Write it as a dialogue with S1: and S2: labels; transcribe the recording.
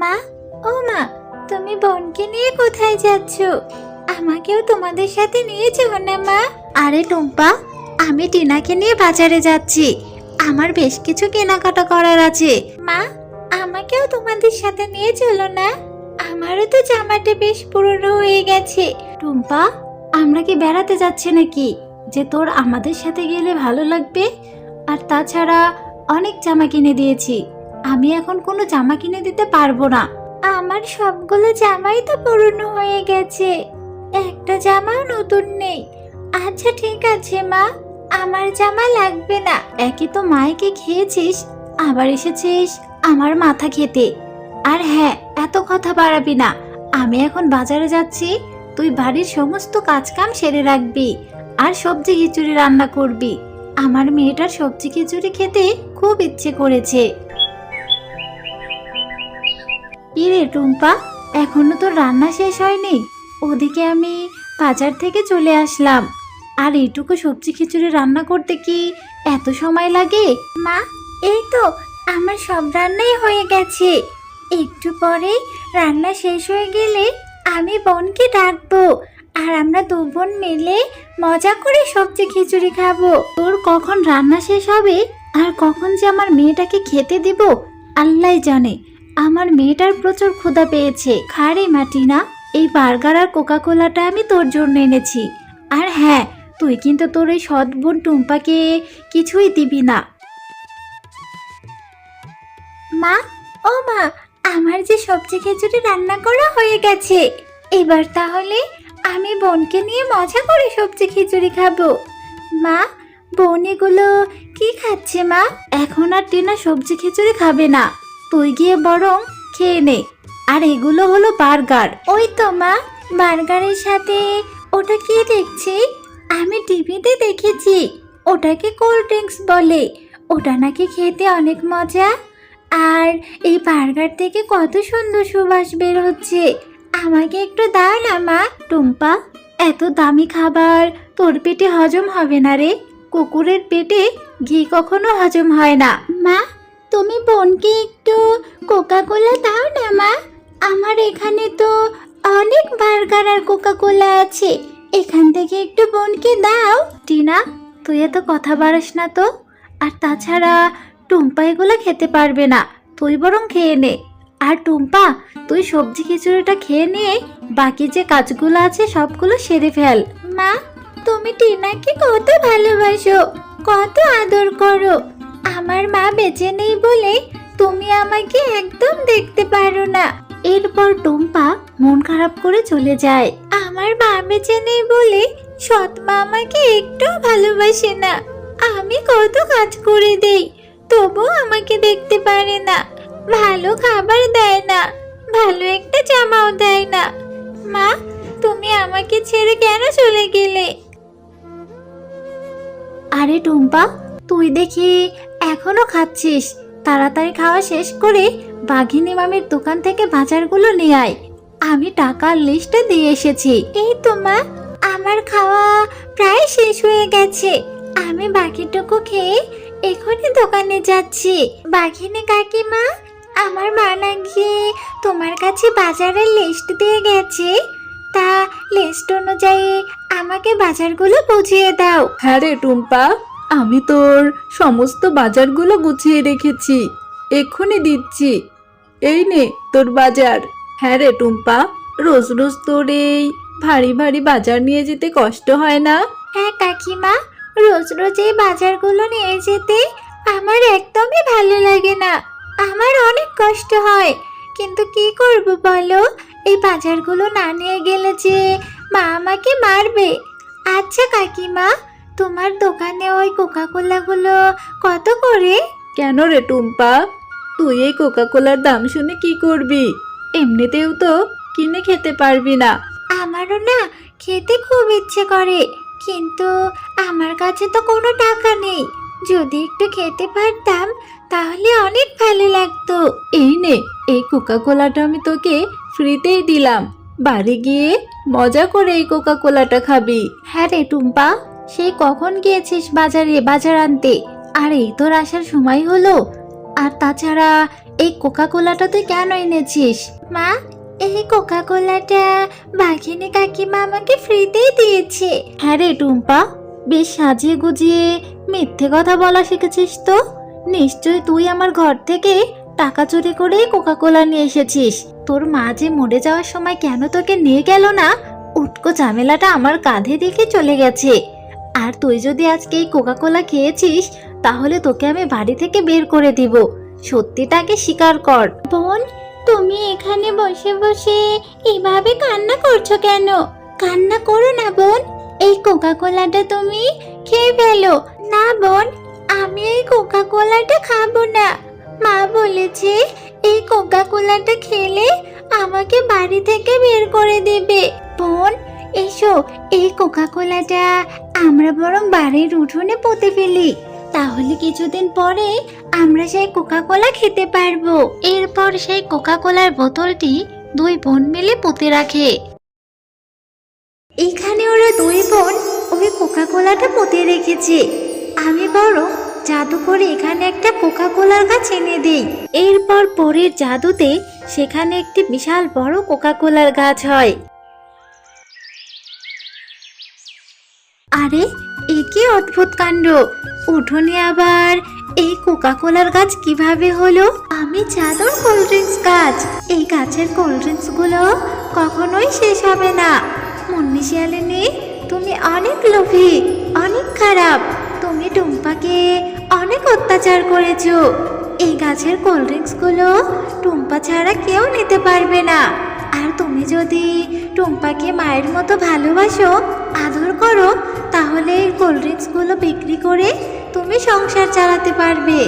S1: মা, ও মা, তুমি বোনকে নিয়ে কোথায় যাচ্ছ? আমাকেও তোমাদের সাথে নিয়ে যাও না মা। আরে টুম্পা, আমি টিনাকে নিয়ে বাজারে যাচ্ছি। আমার বেশ কিছু কেনাকাটা করার আছে। মা, আমাকেও তোমাদের সাথে নিয়ে চলো না। আমারও তো জামাটা বেশ পুরনো হয়ে গেছে। টুম্পা, আমরা কি বেড়াতে যাচ্ছি নাকি যে তোর আমাদের সাথে গেলে ভালো লাগবে? আর তাছাড়া অনেক জামা কিনে দিয়েছি, আমি এখন কোনো জামা কিনে দিতে পারবো না। আমার সবগুলো জামাই তো পুরনো হয়ে গেছে, একটা জামাও নতুন নেই। আচ্ছা ঠিক আছে মা, আমার জামা লাগবে না। একই তো মাইকে খেয়েছিস, আবার এসেছিস আমার মাথা খেতে। আর হ্যাঁ, এত কথা বাড়াবি না। আমি এখন বাজারে যাচ্ছি, তুই বাড়ির সমস্ত কাজকাম সেরে রাখবি আর সবজি খিচুড়ি রান্না করবি। আমার মেয়েটার সবজি খিচুড়ি খেতে খুব ইচ্ছে করেছে। কি রে টুম্পা, এখনো তো রান্না শেষ হয়নি? ওদিকে আমি বাজার থেকে চলে আসলাম, আর এইটুকু সবজি খিচুড়ি রান্না করতে কি এত সময় লাগে? মা, এই তো আমার সব রান্নাই হয়ে গেছে। একটু পরে রান্না শেষ হয়ে গেলে আমি বোনকে ডাকবো, আর আমরা দু বোন মিলে মজা করে সবজি খিচুড়ি খাবো। তোর কখন রান্না শেষ হবে আর কখন যে আমার মেয়েটাকে খেতে দিব আল্লাহ জানে। আমার মেয়েটার প্রচুর ক্ষুধা পেয়েছে। খারে মাটিনা, এই বার্গার আর কোকা কোলাটা আমি তোর জন্য এনেছি। আর হ্যাঁ, তুই কিন্তু তোর এই সৎ বোন টুম্পাকে কিছুই দিবি না। মা, ও মা, আমার যে সবজি খিচুড়ি রান্না করা হয়ে গেছে। এবার তাহলে আমি বোনকে নিয়ে মজা করে সবজি খিচুড়ি খাবো। মা, বোন এগুলো কি খাচ্ছে মা? এখন আর টিনা সবজি খিচুড়ি খাবে না, তুই গিয়ে বরং খেয়ে নে। আর এগুলো হলো বার্গার। ওই তো মা, বার্গারের সাথে ওটা কি দেখছি? আমি টিভিতে দেখেছি ওটাকে কোল্ড ড্রিঙ্কস বলে। ওটা নাকি খেতে অনেক মজা। আর এই বার্গার থেকে কত সুন্দর সুবাস বের হচ্ছে। আমাকে একটু দাও না মা। টুম্পা, এত দামি খাবার তোর পেটে হজম হবে না রে। কুকুরের পেটে ঘি কখনো হজম হয় না। মা, তুমি বোনকে একটু কোকা কোলা দাও না মা। আমার এখানে তো অনেক বার্গার আর কোকা কোলা আছে, এখান থেকে একটু বোনকে দাও। টিনা, তুই এত কথা বাড়াস না তো। আর তাছাড়া টুম্পা এগুলো খেতে পারবে না, তুই বরং খেয়ে নে। আর টুম্পা, তুই সবজি খিচুড়িটা খেয়ে নিয়ে বাকি যে কাজগুলো আছে সবগুলো সেরে ফেল। মা, তুমি টিনাকে কত ভালোবাসো, কত আদর করো। আমার মা বেঁচে নেই বলে তুমি আমাকে একদম দেখতে পারো না। এরপর টুম্পা মন খারাপ করে চলে যায়। আমার মা বেঁচে নেই বলে সৎ মা আমাকে একটু ভালোবাসে না। আমি কত কাজ করে দেই, তবু আমাকে দেখতে পারে না। ভালো খাবার দেয় না, ভালো একটা জামাও দেয় না। মা, তুমি আমাকে ছেড়ে কেন চলে গেলে? আরে টুম্পা, তুই দেখি এখনো খাচ্ছিস। তাড়াতাড়ি খাওয়া শেষ করে বাঘিনী মামির দোকান থেকে বাজারগুলো নিয়ে আয়। আমি টাকার লিস্টে দিয়ে এসেছি। এই তো মা, আমার খাওয়া প্রায় শেষ হয়ে গেছে। আমি বাকিটুকু খেয়ে এখনই দোকানে যাচ্ছি। বাঘিনী কাকিমা, আমার মা নাকি তোমার কাছে বাজারের লিস্ট দিয়ে গেছে, তা লিস্ট অনুযায়ী আমাকে বাজারগুলো বুঝিয়ে দাও।
S2: হ্যাঁ রে টুম্পা, আমি তোর সমস্ত বাজারগুলো গুছিয়ে রেখেছি, এক্ষুনি দিচ্ছি। এই নে তোর বাজার। হ্যাঁ রে টুম্পা, রোজ রোজ তোর এই ভারী ভারী বাজার নিয়ে যেতে কষ্ট হয় না?
S1: হ্যাঁ কাকিমা, রোজ রোজ এই বাজারগুলো নিয়ে যেতে আমার একদমই ভালো লাগে না। আমার অনেক কষ্ট হয়, কিন্তু কি করব বলো, এই বাজারগুলো না নিয়ে গেলে যে মা আমাকে মারবে। আচ্ছা কাকিমা, তোমার দোকানে ওই কোকা কোলাগুলো কত করে?
S2: কেন রে টুম্পা, তুই এই কোকা কোলার দাম শুনে কি করবি? এমনিতেও তো কিনে খেতে পারবি না।
S1: আমারও না খেতে খুব ইচ্ছে করে, কিন্তু আমার কাছে তো কোনো টাকা নেই। যদি একটু খেতে পারতাম তাহলে অনেক ভালো লাগতো।
S2: এই নে, এই কোকা কোলাটা আমি তোকে ফ্রিতেই দিলাম, বাড়ি গিয়ে মজা করে এই কোকা কোলাটা খাবি।
S1: হ্যাঁ রে টুম্পা, সেই কখন গিয়েছিস বাজারে বাজার আনতে? আর এই তোর আসার সময় হলো।
S2: আর তাছাড়া এই কোকা কোলাটা তুই কেন এনেছিস?
S1: মা, এই কোকা কোলাটা বাঘিনী কাকিমা আমাকে ফ্রিতেই দিয়েছে।
S2: হ্যাঁ রে টুম্পা, বেশ সাজিয়ে গুজিয়ে মিথ্যে কথা বলা শিখেছিস তো। নিশ্চয় তুই আমার ঘর থেকে টাকা চুরি করেই কোকা কোলা নিয়ে এসেছিস। তোর মা যে মরে যাওয়ার সময় কেন তোকে নিয়ে গেল না, উটকো ঝামেলাটা আমার কাঁধে রেখে চলে গেছে। আর তুই যদি আজকে এই কোকা কোলা খেয়েছিস তাহলে তোকে আমি বাড়ি থেকে বের করে দিব। সত্যিটাকে স্বীকার কর।
S1: বোন, তুমি এখানে বসে বসে এভাবে কান্না করছো কেন? কান্না করো না বোন, এই কোকা কোলাটা তুমি খেয়ে ফেলো। না বোন, আমি এই কোকা কোলাটা খাবো না। মা বলেছে এই কোকা কোলাটা খেলে আমাকে বাড়ি থেকে বের করে দেবে। বোন এসো, এই কোকা কোলাটা আমরা বরং বাড়ির উঠোনে পুঁতে ফেলি, তাহলে কিছুদিন পরে আমরা সেই কোকা কোলা খেতে পারবো।
S2: এরপর সেই কোকা কোলার বোতলটি দুই বোন মিলে পুঁতে রাখে।
S1: এখানে ওরা দুই বোন ওই কোকা কোলাটা পুঁতে রেখেছে। আমি বরং জাদু করে এখানে একটা কোকা কোলার গাছ এনে দেই।
S2: এরপর পরের জাদুতে সেখানে একটি বিশাল বড় কোকা কোলার গাছ হয়।
S1: আরে, এ কি অদ্ভুত কাণ্ড! উঠোনে আবার এই কোকা কোলার গাছ কিভাবে হলো? আমি জাদুর কোল্ড ড্রিঙ্কস গাছ। এই গাছের কোল্ড ড্রিঙ্কস গুলো কখনোই শেষ হবে না। মুন্নি শিয়ালিনী, তুমি অনেক লোভী, অনেক খারাপ। তুমি টুম্পাকে অনেক অত্যাচার করেছো। এই গাছের কোল্ড ড্রিঙ্কস গুলো টুম্পা ছাড়া কেউ নিতে পারবে না। আর তুমি যদি টুম্পাকে মায়ের মতো ভালোবাসো, আদর করো, তাহলে এই কোল্ড ড্রিঙ্কস গুলো বিক্রি করে তুমি সংসার চালাতে পারবে।